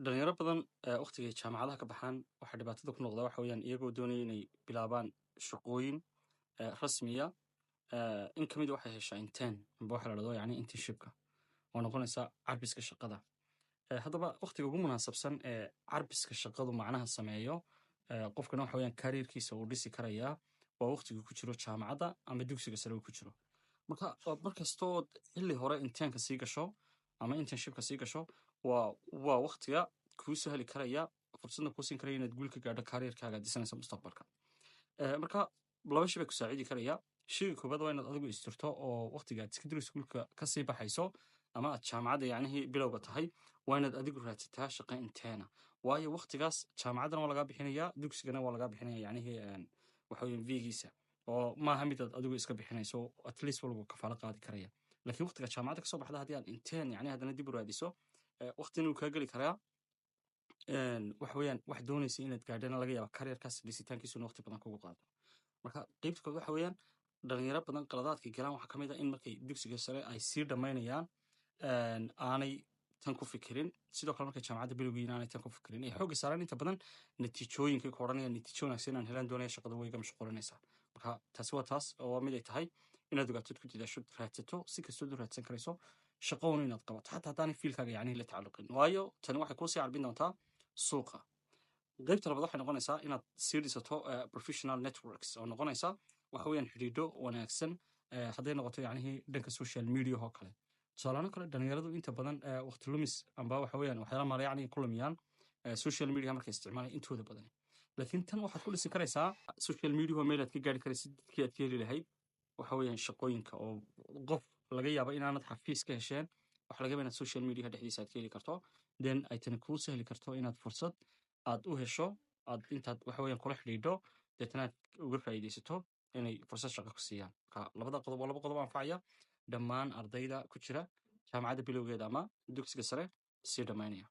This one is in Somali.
dhalinyaro badan waqtiga ay jaamacadaha ka baxaan waxaa dhibaatada ku noqda waxa weeyaan iyagoo doonaya inay bilaabaan shaqooyin rasmiya in ka mid a waxay heshaa intern amba waxa la dhahdo yani internshipka oo noqonaysa carbiska shaqada. haddaba waqtiga ugu munaasabsan ee carbiska shaqadu macnaha sameeyo qofkana waxa weeyaan kariirkiisa uu dhisi karayaa waa waqtiga ku jiro jaamacadda ama dugsiga sare uu ku jiro. markastoo xilli hore internka sii gasho ama internshipka sii gasho waa waqtiga kuu sahli karaya fursadna kuu siin karaya inaad guul ka gaadho kariirkaaga dhisanaysa mustaqbalka. marka laba shay baa ku saacidi karaya. shayga koobaad waa inaad adigu istirto oo waqtiga aad secondary schoolka kasii baxayso ama aad jaamacadda yacnihii bilowga tahay waa inaad adigu raadsataa shaqo inteena, waayo waqtigaas jaamacaddana waa lagaa bixinayaa dugsigana waa lagaa bixinaya yacnihii waxa weeyaan vigiisa oo maaha mid aad adigu iska bixinayso at least walba kafaalo qaadi karaya. laakiin waqtiga jaamacadda kasoo baxda haddii aad inteen yacni haddana dib u raadiso waqtina uu kaa geli karaa waxa weeyaan wax doonaysa inaad gaadhana laga yaaba kariirkaas dhisitaankiisuna waqti badan kugu qaado. marka qaybta kood waxa weeyaan dhalinyaro badan qaladaadkay galaan waxaa ka mid ah in markay dugsiga sare ay sii dhammaynayaan aanay tan ku fikirin, sidoo kale markay jaamacadda bilowgiin aanay tan ku fikirin ay xoogga saaraan inta badan natiijooyinkay ku odhanayaan natiijo wanaagsan inaan helaan doonaya shaqada wayga mashquulinaysaa. marka taasi waa taas oo waa mid ay tahay inaad ogaatod ku dadaasho raadsato si kastood u raadsan karayso shaqoon inaad qabato xataa haddaanay fiilkaaga yacnihi la tacalluqin, waayo tani waxay kuu sii carbin doontaa suuqa. qaybta labaad waxay noqonaysaa inaad sii dhisato professional networks oo noqonaysa waxa weeyaan xidhiidho wanaagsan hadday noqoto yacnihii dhanka social media oo kale. tusaalaano kale dhalinyaradu inta badan waqti lumis amba waxa weeyaan waxyaala mala yacni ku lumiyaan social media markay isticmaalaan intooda badan. laakiin tan waxaad ku dhisi karaysaa social media oo meel aad ka gaari karaysid dadkii aad ka heli lahayd waxa weeyaan shaqooyinka oo qof laga yaabo inaanad xafiis ka hesheen waxa laga yaaba inaad social media dhexdiisa aad ka heli karto then ay tani kuu sahli karto inaad fursad aad u hesho aad intaad waxa weeyaan kula xidhiidho deetana aad uga faa'iidaysato inay fursad shaqo ku siiyaan. marka labada qodob waa laba qodob anfacaya dhammaan ardayda ku jira jaamacadda bilowgeeda ama dugsiga sare sii dhammaynaya.